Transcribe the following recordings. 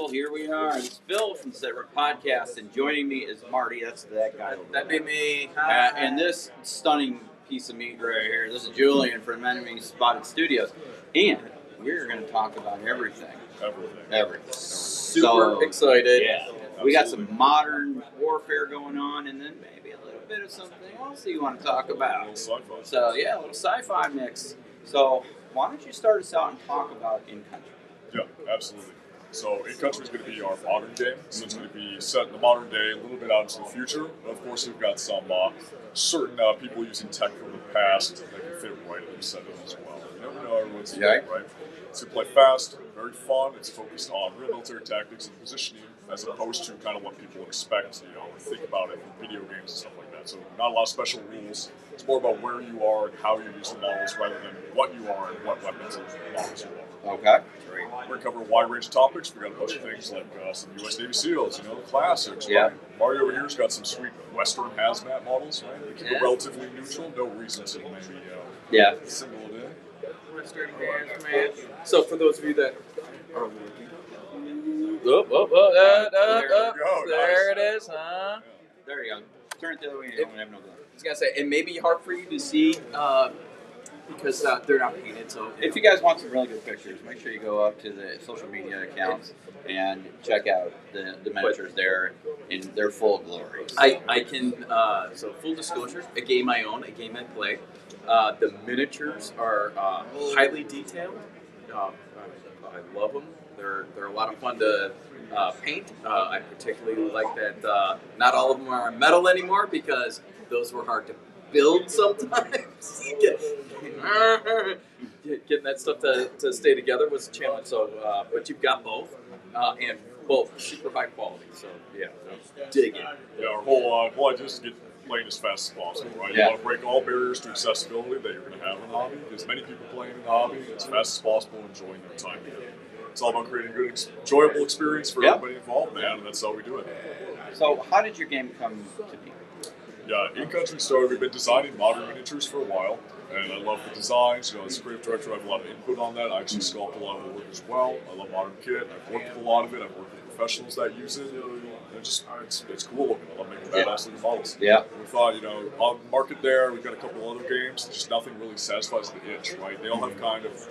people, here we are. It's Bill from the Set Rep Podcast, and joining me is Marty. That's that guy. That'd be me. And this stunning piece of meat right here. This is Julian from Enemy Spotted Studios, and we're going to talk about everything. Everything. Super excited. Yeah. We got some modern warfare going on, and then maybe a little bit of something else you want to talk about. A little sci-fi. So yeah, a little sci-fi mix. So why don't you start us out and talk about In Country? Yeah, absolutely. So In Country is going to be our modern game. So it's going to be set in the modern day, a little bit out into the future. But of course, we've got some certain people using tech from the past that can fit right in the setting as well. You never know everyone's right? It's going to play fast, very fun. It's focused on real military tactics and positioning, as opposed to kind of what people expect, or think about it from video games and stuff like that. So not a lot of special rules. It's more about where you are and how you use the models rather than what you are and what weapons and models you are. Okay. Great. We're going to cover a wide range of topics. We've got a bunch of things like some U.S. Navy SEALs, the classics. Yeah. Right? Mario over here's got some sweet Western hazmat models, right? They keep it relatively neutral. No reason to maybe single it in. Western hazmat. So for those of you that are looking. There it is, huh? There you go. Turn it the other way. You don't have no glove. I was gonna say, it may be hard for you to see because they're not painted. So if you guys want some really good pictures, make sure you go up to the social media accounts and check out the miniatures there in their full glory. I can. So full disclosure, a game I own, a game I play. The miniatures are highly detailed. I love them. They're a lot of fun to paint. I particularly like that not all of them are metal anymore because those were hard to build sometimes. Getting that stuff to stay together was a challenge. So, but you've got both, and both super high quality. So yeah, dig it. Yeah, our whole idea is to get playing as fast as possible, right? You want to break all barriers to accessibility that you're going to have in the hobby. As many people playing in the hobby as fast as possible, enjoying their time together. It's all about creating a good, enjoyable experience for everybody involved, man, and that's how we do it. So how did your game come to be? Yeah, In Country started, we've been designing modern miniatures for a while, and I love the designs. As a creative director, I have a lot of input on that. I actually sculpt a lot of the work as well. I love modern kit. I've worked with a lot of it. I've worked with professionals that use it. It's cool looking. I love making badass looking models. Yeah. We thought, on the market there, we've got a couple other games. Just nothing really satisfies the itch, right? They all have kind of,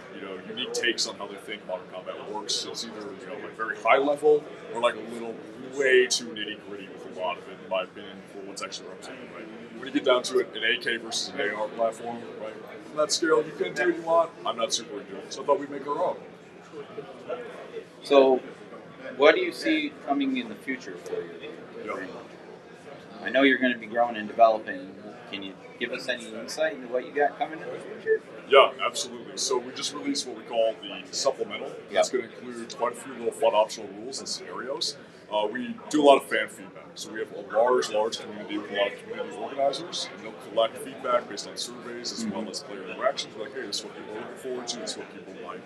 unique takes on how they think modern combat works. It's either, like very high level or like a little way too nitty gritty with a lot of it, in my opinion, for what's actually represented, right? When you get down to it, an AK versus an AR platform, right? On that scale, you can do what you want. I'm not super into it, so I thought we'd make our own. So, what do you see coming in the future for you? Yeah. I know you're going to be growing and developing. Can you give us any insight into what you got coming in the future? Yeah, absolutely. So we just released what we call the supplemental. That's going to include quite a few little fun optional rules and scenarios. We do a lot of fan feedback. So we have a large community with a lot of community organizers, and they'll collect feedback based on surveys as well as player interactions. Like, hey, this is what people are looking forward to, this is what people like.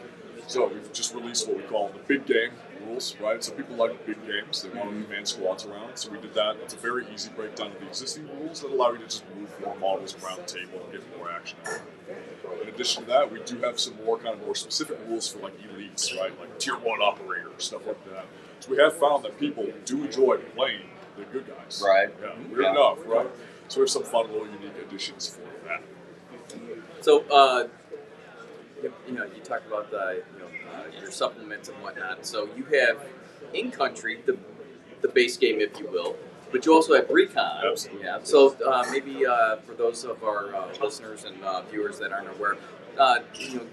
So we've just released what we call the big game rules, right? So people like big games. They want to command squads around. So we did that. It's a very easy breakdown of the existing rules that allow you to just move more models around the table and get more action out of it. In addition to that, we do have some more specific rules for like elites, right? Like tier 1 operators, stuff like that. So we have found that people do enjoy playing the good guys. Right. Yeah, weird enough, right? So we have some fun little unique additions for that. So, you talk about your supplements and whatnot. So you have In Country, the base game, if you will, but you also have Recon. Absolutely. Yeah. So maybe for those of our listeners and viewers that aren't aware,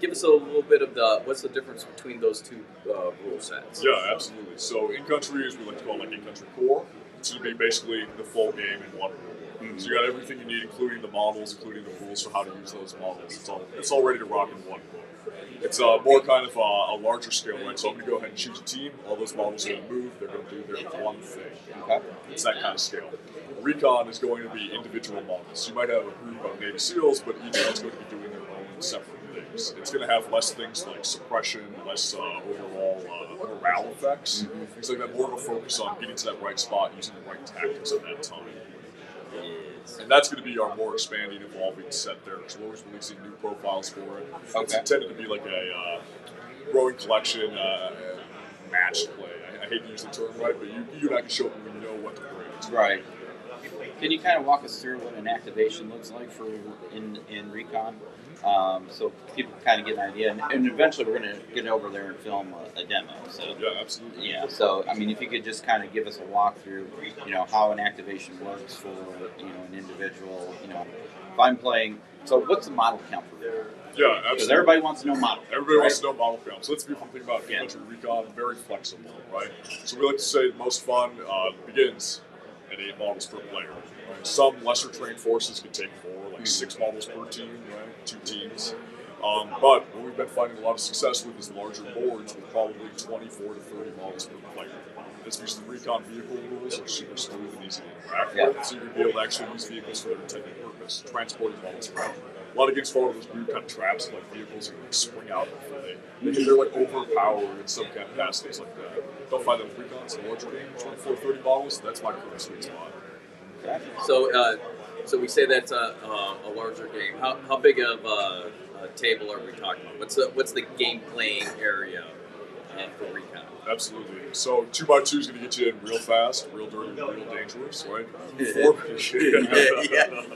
give us a little bit of what's the difference between those two rule sets? Yeah, absolutely. So In Country is we like to call In Country Core. It's going to be basically the full game in one rule. So you got everything you need, including the models, including the rules for how to use those models. It's all ready to rock in one book. It's more kind of a larger scale, right? So I'm going to go ahead and choose a team. All those models are going to move. They're going to do their one thing. Okay? It's that kind of scale. Recon is going to be individual models. You might have a group of Navy SEALs, but each one's going to be doing their own separate things. It's going to have less things like suppression, less overall morale effects. Things like that, more of a focus on getting to that right spot, using the right tactics at that time. And that's going to be our more expanding, evolving set there, because we're always releasing new profiles for it. It's intended to be like a growing collection, match play. I hate to use the term, right, but you and I can show up when we know what to bring. Right. Can you kind of walk us through what an activation looks like for in Recon, so people kind of get an idea, and eventually we're going to get over there and film a demo. So yeah, absolutely. Yeah. So I mean, if you could just kind of give us a walkthrough, how an activation works for an individual. If I'm playing, so what's the model count for you? Yeah, absolutely. Because everybody wants to know model. Everybody wants to know model count. So let's be one thing about infantry recon, very flexible, right? So we like to say the most fun begins at 8 models per player. Right? Some lesser trained forces can take 4, like 6 models per team, right? 2 teams. But what we've been finding a lot of success with is larger boards with probably 24 to 30 models per player. That's because the recon vehicle rules are super smooth and easy to interact with, so you're going to be able to actually use vehicles for their intended purpose, transporting models around. A lot of games fall into those weird kind of traps, like vehicles that spring out before they're like overpowered in some capacities like that. Don't find that with recons in a larger game, 24, 30 models, that's my current sweet spot. Okay. So we say that's a larger game. How big of a table are we talking about? What's the game playing area for recon? Absolutely. So 2x2 is going to get you in real fast, real dirty, real dangerous, right?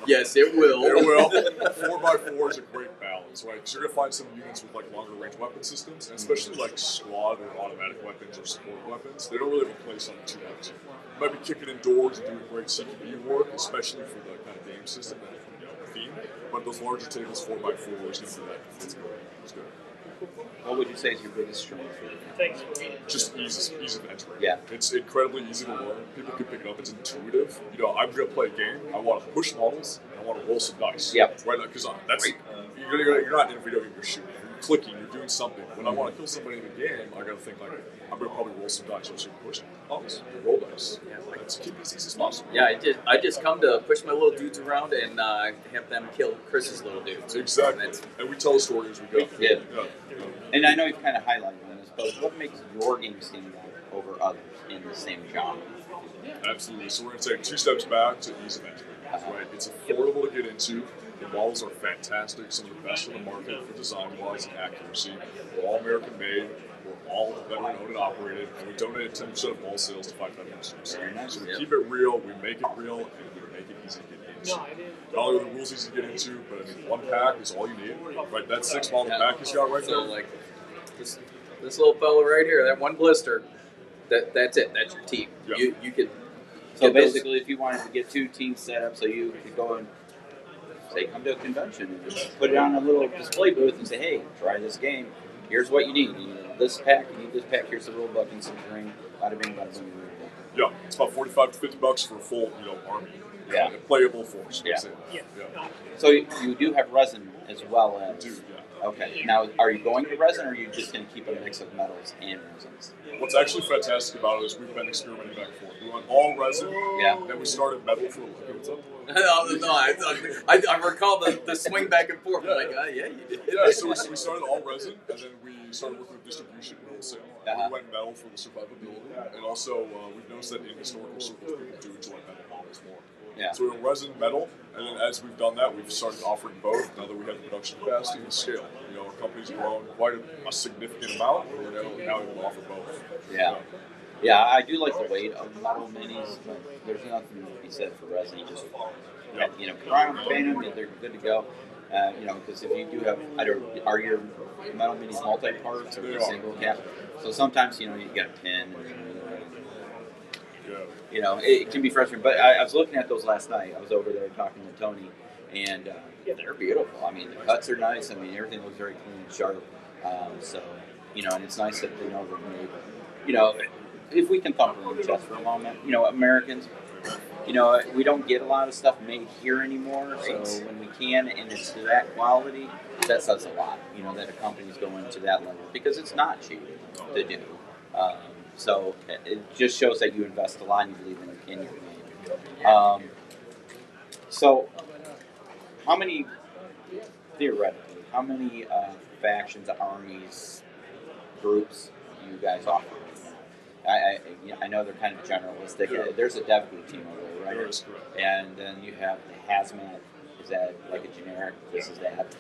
Yes, it will. It will. 4x4 is a great balance, right? Because you're going to find some units with like longer range weapon systems, and especially like squad or automatic weapons or support weapons. They don't really have a place on the 2x2. You might be kicking in doors and doing great CQB work, especially for the kind of game system and theme. But those larger tables, 4x4, is going to do that. It's good. It's good. What would you say is your biggest strength? Just ease of entry. Yeah. It's incredibly easy to learn. People can pick it up. It's intuitive. I'm going to play a game. I want to push models, and I want to roll some dice. Yeah. Right? Because you're not in a video game. You're shooting. You're clicking. You're doing something. When I want to kill somebody in the game, I got to think like, I'm going to probably roll some dice. So push models, roll dice. Yeah. Let's keep it as easy as possible. Yeah, I just come to push my little dudes around and have them kill Chris's little dudes. Exactly. And we tell the story as we go. Yeah. And I know you've kind of highlighted on this, but what makes your game stand out over others in the same genre? Absolutely. So we're going to take 2 steps back to ease of entry. Right? It's affordable to get into. The models are fantastic, some of the best on the market for design-wise and accuracy. We're all American-made. We're all veteran-owned and operated, and we donate 10% of all sales to 5 veteran groups. So we keep it real, we make it real, and we make it easy to get into. Not only are the rules easy to get into, but I mean, 1 pack is all you need. Right? That 6 model pack he's got right so there. Like this little fella right here, that 1 blister, that's it. That's your team. Yeah. You can. So basically, if you wanted to get 2 teams set up, so you could go and say, come to a convention and just put it on a little display booth and say, hey, try this game. Here's what you need. You need this pack. You need this pack. Here's the rule book and some string. Bada bing, bada boom. Yeah, it's about $45 to $50 for a full, army. Yeah. A playable force. Yeah. Yeah. So you do have resin as well as. Dude, yeah. Okay. Now, are you going to resin, or are you just going to keep a mix of metals and resins? What's actually fantastic about it is we've been experimenting back and forth. We went all resin, then we started metal for a little bit. What's up? I recall the swing back and forth. Yeah, like, yeah, you did. Yeah, so we started all resin, and then we started working with distribution and wholesale. We went metal for the survivability, and also we've noticed that in historical circles, people do enjoy metal models more. Yeah. So we went resin, metal, and then as we've done that, we've started offering both. Now that we have the production capacity and scale, our company's grown quite a significant amount, and we're now able to offer both. Yeah. Yeah, I do like the weight of metal minis, but there's nothing to be said for resin. You just, put on them, paint them, they're good to go. Because if you do have, are your metal minis multi-parts or a single cap? So sometimes, you get a pin. It can be frustrating. But I was looking at those last night. I was over there talking to Tony, and they're beautiful. I mean, the cuts are nice. I mean, everything looks very clean and sharp. And it's nice that they know they're made. If we can thump on the chest for a moment, Americans, we don't get a lot of stuff made here anymore. So when we can, and it's to that quality, that says a lot. That a company's going to that level because it's not cheap to do. So it just shows that you invest a lot and you believe in your game. So how many factions, armies, groups do you guys offer? I know they're kind of generalistic. Yeah. There's a dev group team over there, right? That is correct. And then you have the hazmat. Is that like a generic? This is that.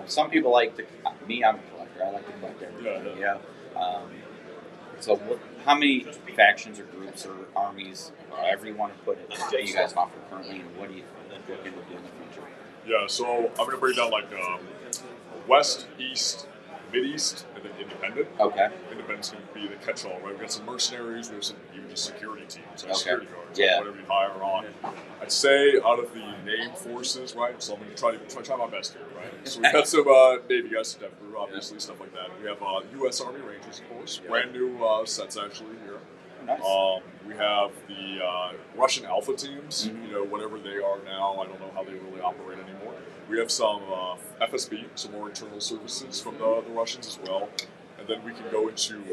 Some people like to. Me, I'm a collector. I like to collect everything. Yeah. So, how many factions or groups or armies, however you want to put it, do you guys offer currently, and what do you look into do in the future? Yeah, so I'm going to break down like West, East, Mid-East, and then Independent. Okay. Independent's going to be the catch-all, right? We've got some mercenaries, there's some even just security teams, like Okay. security guards, Yeah. whatever you hire on. I'd say out of the named forces, right? So I'm going to try my best here, right? So we've got some Navy guys, Step Crew, obviously, stuff like that. We have U.S. Army Rangers, of course, brand new sets actually here. Nice. We have the Russian Alpha teams, you know, whatever they are now. I don't know how they really operate anymore. We have some FSB, some more internal services from the Russians as well. And then we can go into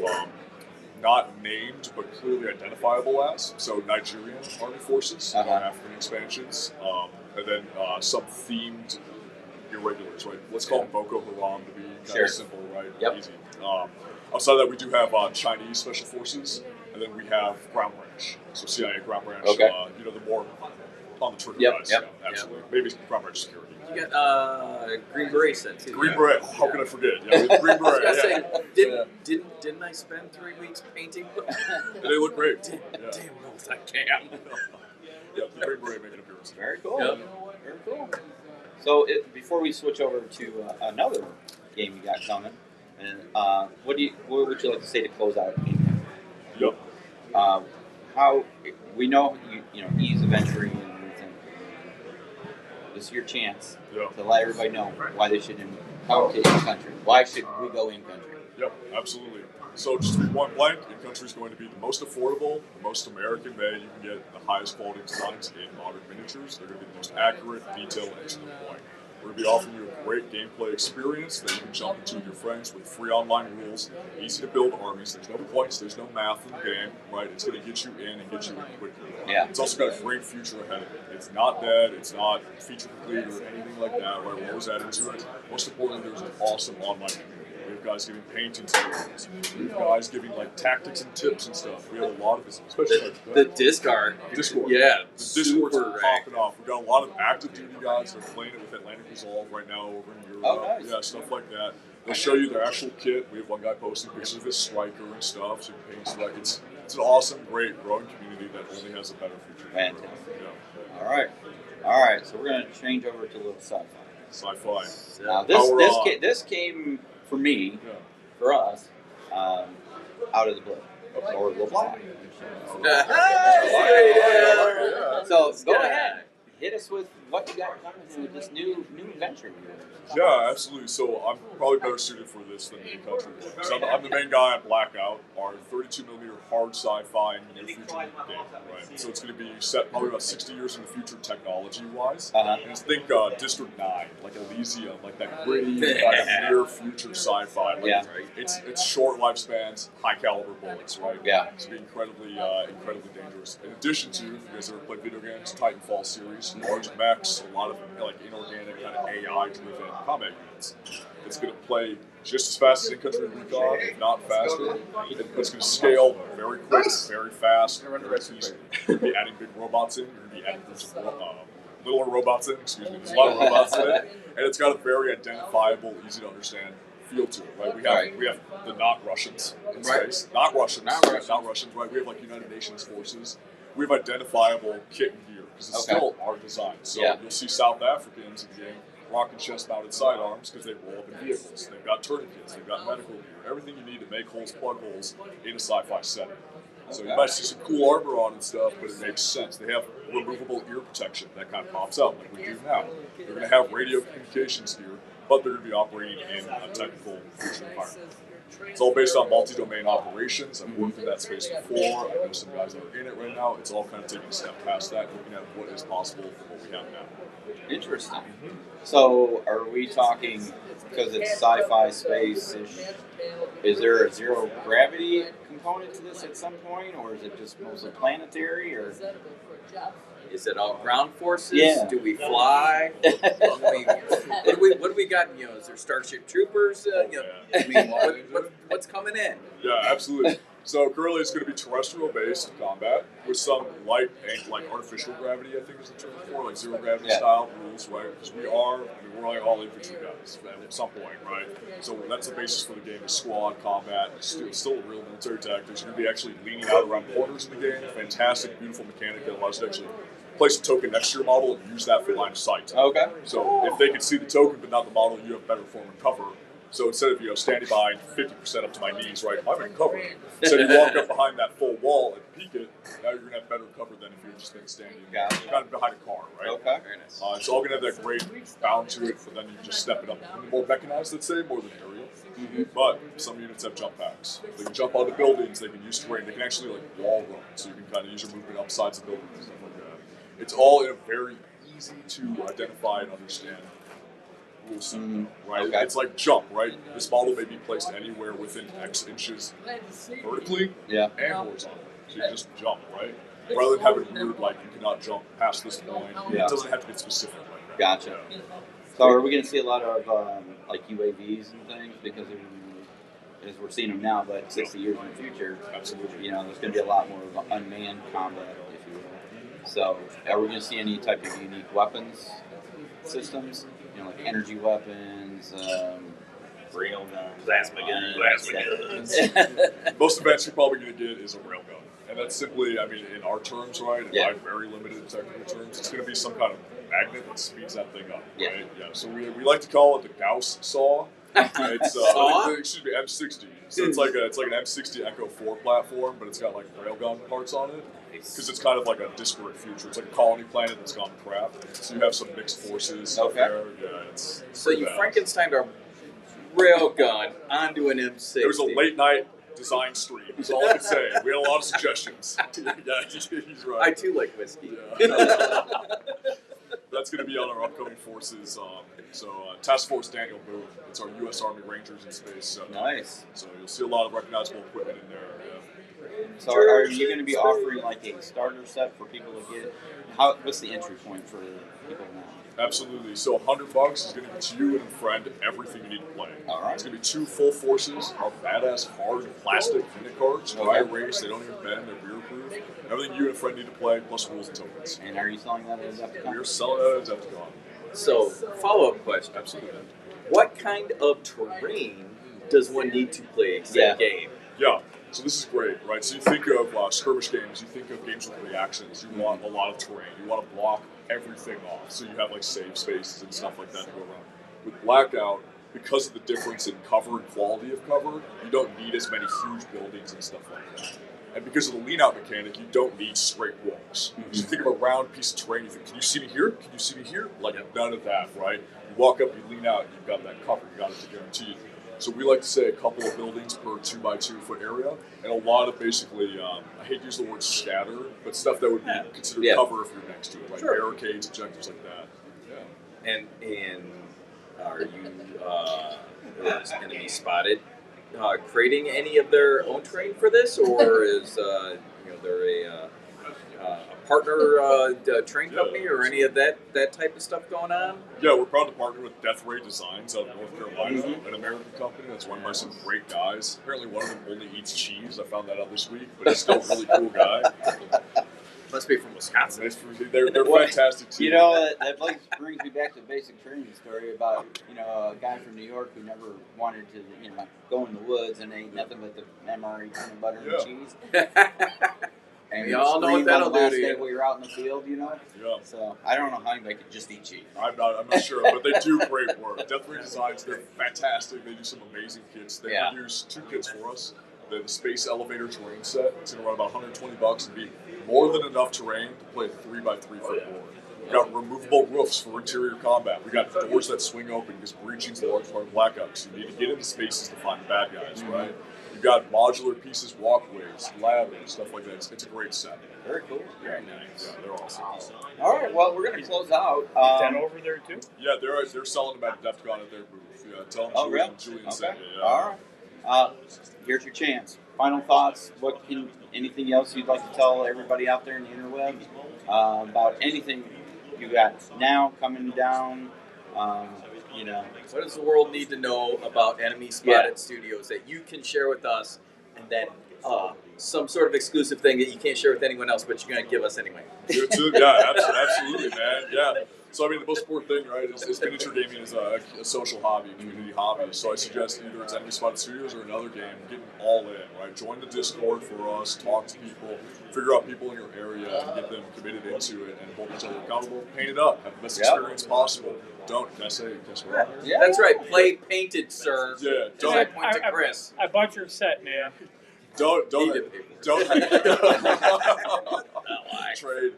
not named but clearly identifiable as, so Nigerian army forces, African expansions, and then some themed irregulars, right? Let's call them Boko Haram to be kind of simple, right? Yep. Easy. Outside of that, we do have Chinese special forces, and then we have ground branch. So CIA ground branch, Okay. You know, the more on the trigger guys. Yep. Yeah, absolutely. Maybe ground branch security. You got Green Beret set too. Green Beret, how can I forget? Yeah, we have Green Beret. I was gonna yeah. say, didn't I spend 3 weeks painting them? And they look great. Damn Yeah. knows I can. Yeah, the Green Beret make an appearance. Very cool. Yep. Very cool. So, before we switch over to another game you got coming, and what would you like to say to close out the game? Yep. How we know you know ease of entry and everything. This is your chance to let everybody know why they should come to in country. Why should we go in country? Yep, absolutely. So just to be point blank, in country is going to be the most affordable, the most American made. You can get the highest quality designs in modern miniatures. They're going to be the most accurate, detailed, and to the point. We're going to be offering you a great gameplay experience that you can jump into with your friends with free online rules, easy to build armies. There's no points, there's no math in the game, right? It's going to get you in and get you in quickly. Yeah. It's also got a great future ahead of it. It's not dead, it's not feature complete or anything like that, right? We're always adding to it. Most importantly, there's an awesome online community. We have guys giving painting tutorials. We have guys giving like tactics and tips and stuff. We have a lot of this, especially The Discard. Discord. Yeah. The Discord's super popping off. We've got a lot of active duty guys that are playing it with Atlantic Resolve right now over in Europe. Oh, nice. Yeah, stuff like that. They'll show you their actual kit. We have one guy posting pictures of his striker and stuff, so you can paint like it's an awesome, great, growing community that only has a better future. Fantastic. Yeah. All right. So we're going to change over to a little sci-fi. Sci-fi. Now this came for me, for us, out of the blue, or the black. So go ahead, hit us with what you got coming with this new venture. Yeah, absolutely. So I'm probably better suited for this than the country. So I'm the main guy at Blackout, our 32mm hard sci-fi near future game, right? So it's going to be set probably about 60 years in the future technology-wise. And it's think District 9, like Elysium, like that gritty kind of near future sci-fi. Like it's short lifespans, high caliber bullets, right? Yeah. It's going to be incredibly dangerous. In addition to, if you guys ever played video games, Titanfall series, large mechs, a lot of like inorganic kind of AI-driven combat units. It's going to play just as fast as in-country recon, if not faster. It's going to scale very quick, very fast, very easy. You're going to be adding big robots in. You're going to be adding a bunch of littler robots in. Excuse me. There's a lot of robots in it, and it's got a very identifiable, easy to understand feel to it. Right? We have the not Russians in space. Not Russians. Right? We have like United Nations forces. We have identifiable kit and gear because it's still our design. So you'll see South Africans in the game rocking chest-mounted sidearms because they roll up in vehicles. They've got tourniquets, they've got medical gear, everything you need to make holes, plug holes in a sci-fi setting. So you might see some cool armor on and stuff, but it makes sense. They have removable ear protection that kind of pops out like we do now. They're going to have radio communications gear, but they're going to be operating in a technical future environment. It's all based on multi-domain operations. I've worked in that space before. I know some guys that are in it right now. It's all kind of taking a step past that, looking at what is possible for what we have now. Interesting. So, are we talking, because it's sci-fi space-ish, is there a zero gravity component to this at some point, or is it just mostly planetary, or is it all ground forces? Yeah. Do we fly? What do we got? You know, is there Starship Troopers? What's coming in? Yeah, absolutely. So currently it's going to be terrestrial-based combat with some light and like artificial gravity, I think is the term for, like zero gravity style rules, right? Because we're like all infantry guys at some point, right? So that's the basis for the game is squad combat. It's still real military tactics. You're going to be actually leaning out around corners in the game. Fantastic, beautiful mechanic that allows you to actually place a token next to your model and use that for line of sight. Okay. So if they can see the token but not the model, you have better form of cover. So instead of standing behind 50% up to my knees, right, I'm in cover. So you walk up behind that full wall and peek it. Now you're gonna have better cover than if you're just standing kind of behind a car, right? Okay. Very nice. It's all gonna have that great bound to it, but then you just step it up. More mechanized, let's say, more than aerial. Mm-hmm. But some units have jump packs. They can jump onto buildings. They can use terrain. They can actually like wall run, so you can kind of use your movement up sides of buildings and stuff like that. It's all in a very easy to identify and understand rule set, right? Okay. It's like jump, right? This model may be placed anywhere within X inches vertically and horizontally. So you just jump, right? Rather than having weird, like, you cannot jump past this point. Yeah. It doesn't have to be specific like that. Gotcha. Yeah. So are we going to see a lot of like UAVs and things because as we're seeing them now, but 60 years in the future, Absolutely. there's going to be a lot more of unmanned combat, if you will. So are we going to see any type of unique weapons systems? Like energy weapons, rail guns, plasma guns. Most events you're probably going to get is a railgun. And that's simply, I mean, in our terms, right, in my very limited technical terms, it's going to be some kind of magnet that speeds that thing up, right? Yeah. So we like to call it the Gauss saw. It's excuse me, M60. So it's like an M60 Echo 4 platform, but it's got like railgun parts on it. Because it's kind of like a disparate future. It's like a colony planet that's gone to crap. So you have some mixed forces up there. Yeah, it's so you Frankensteined a railgun onto an M60. It was a late night design stream. That's all I can say. We had a lot of suggestions. Yeah, he's right. I too like whiskey. Yeah. That's going to be on our upcoming forces. Task Force Daniel Boone. It's our U.S. Army Rangers in space. So, nice. So you'll see a lot of recognizable equipment in there. Yeah. So are you going to be offering like a starter set for people to get? What's the entry point for people now? Absolutely. So $100 is going to get you and a friend everything you need to play. All right. It's going to be 2 full forces of badass hard plastic unit cards. Dry erase. They don't even bend. They're beer proof. Everything you and a friend need to play, plus rules and tokens. And are you selling that at Adepticon? We're selling that at Adepticon. So follow-up question. Absolutely. What kind of terrain does one need to play said game? Yeah. So this is great, right? So you think of skirmish games, you think of games with reactions. You want a lot of terrain. You want to block everything off. So you have like save spaces and stuff like that to go around. With Blackout, because of the difference in cover and quality of cover, you don't need as many huge buildings and stuff like that. And because of the lean-out mechanic, you don't need straight walls. So you think of a round piece of terrain, you think, can you see me here? Can you see me here? Like, none of that, right? You walk up, you lean out, you've got that cover. You got it to guarantee. So we like to say a couple of buildings per 2x2 foot area, and a lot of basically, I hate to use the word scatter, but stuff that would be considered cover if you're next to it, like barricades, objectives like that. Yeah. And are you enemy spotted creating any of their own terrain for this, or is there a partner train company or any of that type of stuff going on? Yeah, we're proud to partner with Death Ray Designs out of North Carolina, an American company that's run by some great guys. Apparently one of them only eats cheese. I found that out this week, but he's still a really cool guy. Must be from Wisconsin. They're fantastic too. That brings me back to the basic training story about, a guy from New York who never wanted to, go in the woods and ate nothing but the MRE peanut butter and cheese. And we all know what that'll do to you. While you're out in the field, Yeah. So I don't know how anybody could just eat cheese. I'm not sure, but they do great work. Death Ray Designs, they're fantastic. They do some amazing kits. They produce 2 kits for us. The Space Elevator terrain set. It's going to run about $120 and be more than enough terrain to play a 3x3 foot board. We got removable roofs for interior combat. We got doors that swing open because breaching's a large part of Blackout. So you need to get into spaces to find the bad guys, right? You've got modular pieces, walkways, ladders, stuff like that. It's a great set. Very cool. Very nice. Yeah, they're awesome. All right, well, we're going to close out. Is that over there too? Yeah, they're selling them at Adepticon at their booth. Yeah, tell them Julian sent you. Yeah. All right. Here's your chance. Final thoughts. Anything else you'd like to tell everybody out there in the interwebs about anything you got now coming down? What does the world need to know about Enemy Spotted Studios that you can share with us, and then some sort of exclusive thing that you can't share with anyone else, but you're going to give us anyway. Yeah, absolutely, man. Yeah. So I mean, the most important thing, right, is miniature gaming is a social hobby, a community hobby. So I suggest either it's Enemy Spotted Studios or another game, getting all in, right? Join the Discord for us, talk to people, figure out people in your area, and get them committed into it, and hold each other accountable. Paint it up, have the best experience possible. Can I say? Guess what? Yeah, that's right. Play painted, sir. Yeah. As I point to Chris. I bought your set, man. Don't trade.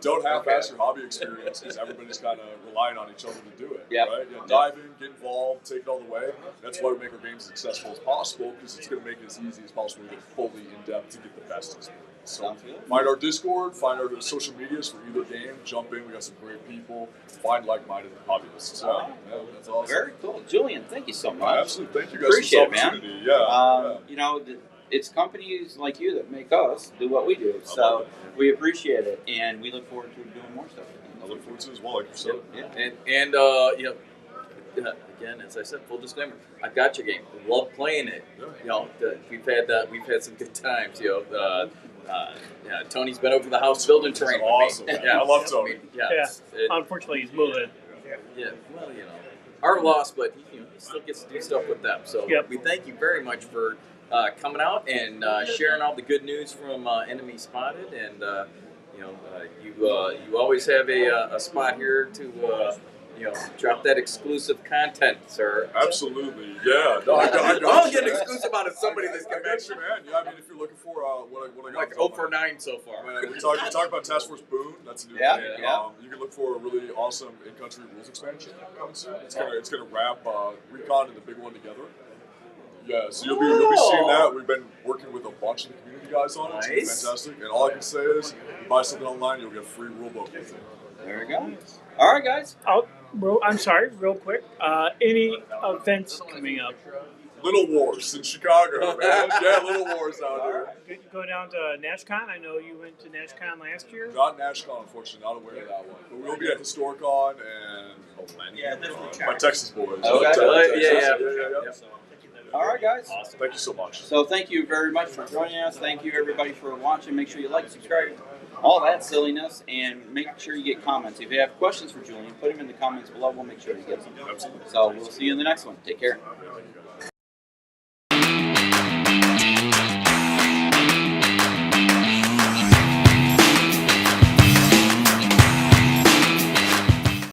Don't half-ass your hobby experience because everybody's kind of relying on each other to do it. Yep. Right? Dive in, get involved, take it all the way. That's why we make our games as accessible as possible because it's going to make it as easy as possible to get fully in depth to get the best experience. So find our Discord, find our social medias for either game. Jump in. We got some great people. Find like-minded hobbyists. So that's awesome. Very cool, Julian. Thank you so much. Absolutely. Thank you guys Appreciate for this opportunity. it, man. You know, it's companies like you that make us do what we do. So we appreciate it, and we look forward to doing more stuff. I look forward to it as well, like you said. Yeah. And you know, again, as I said, full disclaimer, I got your game. Love playing it. You know, we've had some good times. You know, yeah, Tony's been over to the house building terrain. Awesome. With me. Yeah, I love Tony. Unfortunately, he's moving. Yeah. Well, you know, our loss, but he still gets to do stuff with them. So we thank you very much for coming out and sharing all the good news from Enemy Spotted, and you know, you always have a spot here to drop that exclusive content, sir. Absolutely, yeah. No, I'll get exclusive out of somebody that's I got you, man. Yeah, I mean, if you're looking for what I got like 0 for 9 so far. We talk about Task Force Boone. That's a new thing. Yeah. You can look for a really awesome in-country rules expansion coming soon. It's gonna wrap Recon and the big one together. Yeah, so you'll be seeing that. We've been working with a bunch of the community guys on it. It's fantastic. And all I can say is, you buy something online, you'll get a free rulebook with it. There we go. All right, guys. I'm sorry, real quick. Any events coming up? Little Wars in Chicago, man. Yeah, Little Wars out here. Go down to NashCon. I know you went to NashCon last year. Not NashCon, unfortunately. Not aware of that one. But we'll be at Historicon and my Texas boys. Okay. Yeah. All right, guys. Awesome. Thank you so much. So thank you very much for joining us. Thank you, everybody, for watching. Make sure you like, subscribe, all that silliness, and make sure you get comments. If you have questions for Julian, put them in the comments below. We'll make sure he gets them. Absolutely. So we'll see you in the next one. Take care.